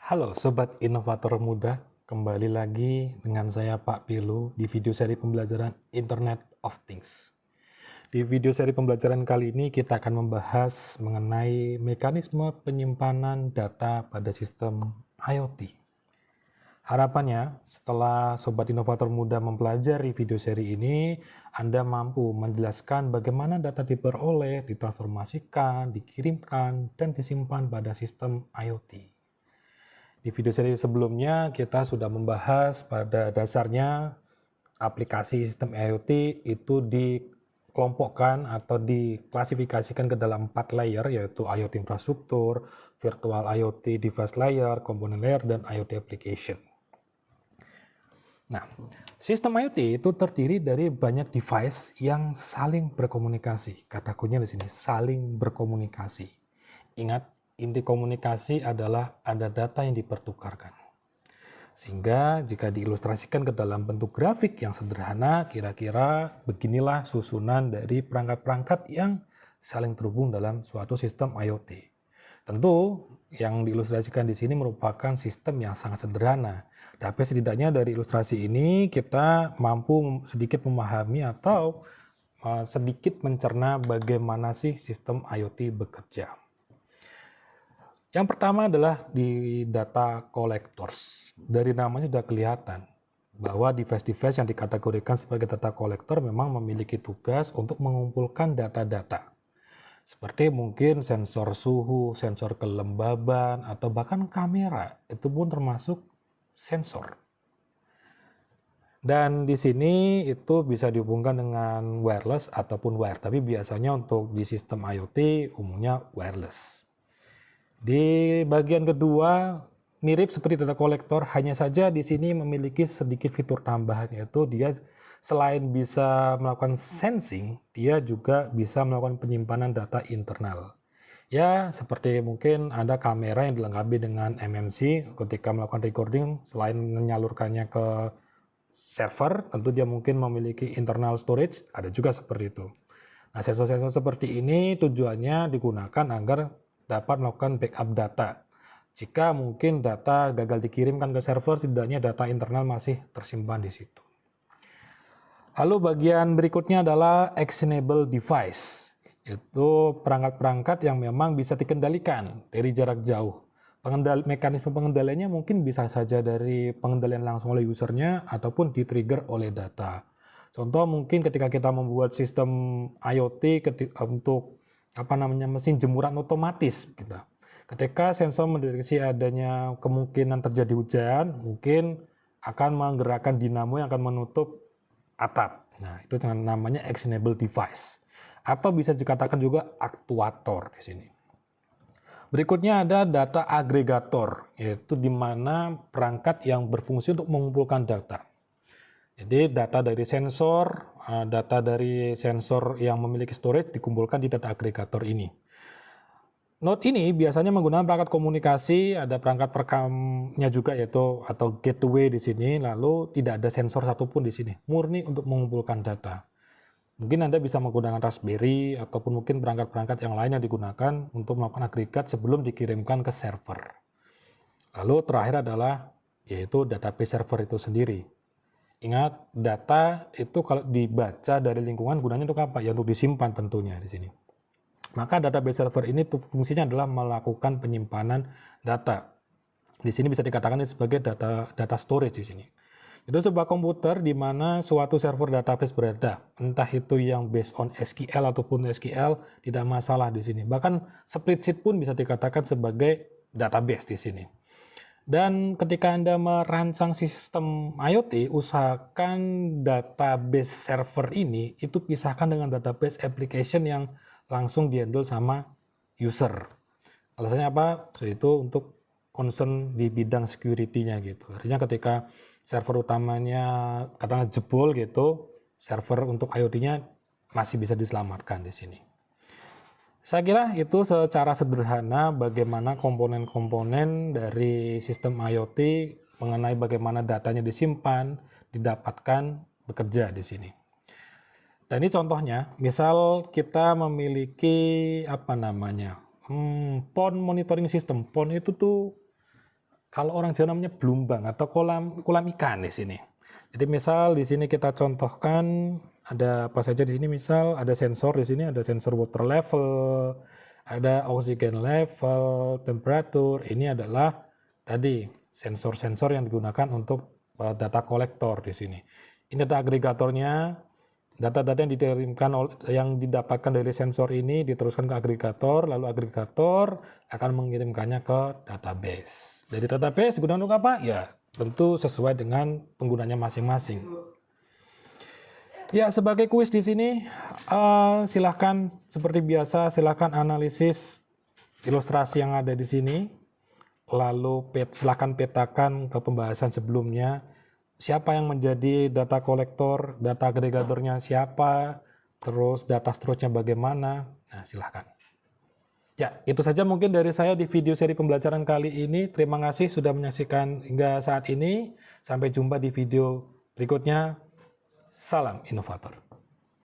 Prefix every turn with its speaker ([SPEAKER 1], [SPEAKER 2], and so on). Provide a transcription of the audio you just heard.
[SPEAKER 1] Halo Sobat Inovator Muda, kembali lagi dengan saya Pak Pilu di video seri pembelajaran Internet of Things. Di video seri pembelajaran kali ini kita akan membahas mengenai mekanisme penyimpanan data pada sistem IoT. Harapannya, setelah Sobat Inovator Muda mempelajari video seri ini, Anda mampu menjelaskan bagaimana data diperoleh, ditransformasikan, dikirimkan, dan disimpan pada sistem IoT. Di video seri sebelumnya kita sudah membahas pada dasarnya aplikasi sistem IoT itu dikelompokkan atau diklasifikasikan ke dalam 4 layer, yaitu IoT infrastruktur, virtual IoT device layer, component layer, dan IoT application. Nah, sistem IoT itu terdiri dari banyak device yang saling berkomunikasi. Kata kuncinya di sini, saling berkomunikasi. Ingat, inti komunikasi adalah ada data yang dipertukarkan. Sehingga jika diilustrasikan ke dalam bentuk grafik yang sederhana, kira-kira beginilah susunan dari perangkat-perangkat yang saling terhubung dalam suatu sistem IoT. Tentu yang diilustrasikan di sini merupakan sistem yang sangat sederhana. Tapi setidaknya dari ilustrasi ini kita mampu sedikit memahami atau sedikit mencerna bagaimana sih sistem IoT bekerja. Yang pertama adalah di data collectors. Dari namanya sudah kelihatan bahwa device-device yang dikategorikan sebagai data collector memang memiliki tugas untuk mengumpulkan data-data. Seperti mungkin sensor suhu, sensor kelembaban, atau bahkan kamera. Itu pun termasuk sensor. Dan di sini itu bisa dihubungkan dengan wireless ataupun wire. Tapi biasanya untuk di sistem IoT umumnya wireless. Di bagian kedua mirip seperti data kolektor, hanya saja di sini memiliki sedikit fitur tambahan, yaitu dia selain bisa melakukan sensing, dia juga bisa melakukan penyimpanan data internal. Ya, seperti mungkin ada kamera yang dilengkapi dengan MMC, ketika melakukan recording, selain menyalurkannya ke server, tentu dia mungkin memiliki internal storage, ada juga seperti itu. Nah, sensor-sensor seperti ini tujuannya digunakan agar dapat melakukan backup data. Jika mungkin data gagal dikirimkan ke server, setidaknya data internal masih tersimpan di situ. Lalu bagian berikutnya adalah actionable device. Itu perangkat-perangkat yang memang bisa dikendalikan dari jarak jauh. Mekanisme pengendaliannya mungkin bisa saja dari pengendalian langsung oleh usernya ataupun di-trigger oleh data. Contoh mungkin ketika kita membuat sistem IoT untuk mesin jemuran otomatis gitu. Ketika sensor mendeteksi adanya kemungkinan terjadi hujan, mungkin akan menggerakkan dinamo yang akan menutup atap. Nah, itu namanya actionable device. Atau bisa dikatakan juga aktuator di sini. Berikutnya ada data agregator, yaitu di mana perangkat yang berfungsi untuk mengumpulkan data. Jadi data dari sensor yang memiliki storage dikumpulkan di data agregator ini. Node ini biasanya menggunakan perangkat komunikasi, ada perangkat perekamnya juga yaitu atau gateway di sini, lalu tidak ada sensor satupun di sini, murni untuk mengumpulkan data. Mungkin Anda bisa menggunakan Raspberry ataupun mungkin perangkat-perangkat yang lain yang digunakan untuk melakukan agregat sebelum dikirimkan ke server. Lalu terakhir adalah yaitu database server itu sendiri. Ingat, data itu kalau dibaca dari lingkungan gunanya untuk apa? Ya untuk disimpan tentunya di sini. Maka database server ini fungsinya adalah melakukan penyimpanan data. Di sini bisa dikatakan sebagai data storage di sini. Itu sebuah komputer di mana suatu server database berada, entah itu yang based on SQL ataupun SQL, tidak masalah di sini. Bahkan spreadsheet pun bisa dikatakan sebagai database di sini. Dan ketika Anda merancang sistem IoT, usahakan database server ini itu pisahkan dengan database application yang langsung dihandle sama user. Alasannya apa? Yaitu untuk concern di bidang security-nya gitu. Artinya ketika server utamanya katakanlah jebol gitu, server untuk IoT-nya masih bisa diselamatkan di sini. Saya kira itu secara sederhana bagaimana komponen-komponen dari sistem IoT mengenai bagaimana datanya disimpan, didapatkan, bekerja di sini. Dan ini contohnya, misal kita memiliki PON monitoring system. PON itu tuh Kalau orang Jawa namanya blumbang atau kolam ikan di sini. Jadi misal di sini kita contohkan ada apa saja di sini, misal ada sensor di sini, ada sensor water level, ada oxygen level, temperatur. Ini adalah tadi sensor-sensor yang digunakan untuk data kolektor di sini. Ini data agregatornya, data-data yang yang didapatkan dari sensor ini diteruskan ke agregator, lalu agregator akan mengirimkannya ke database. Dari database digunakan untuk apa? Ya, tentu sesuai dengan penggunanya masing-masing. Ya, sebagai kuis di sini, silahkan seperti biasa, silahkan analisis ilustrasi yang ada di sini, lalu silahkan petakan ke pembahasan sebelumnya, siapa yang menjadi data kolektor, data agregatornya siapa, terus data seterusnya bagaimana. Nah, silahkan. Ya, itu saja mungkin dari saya di video seri pembelajaran kali ini. Terima kasih sudah menyaksikan hingga saat ini. Sampai jumpa di video berikutnya. Salam inovator.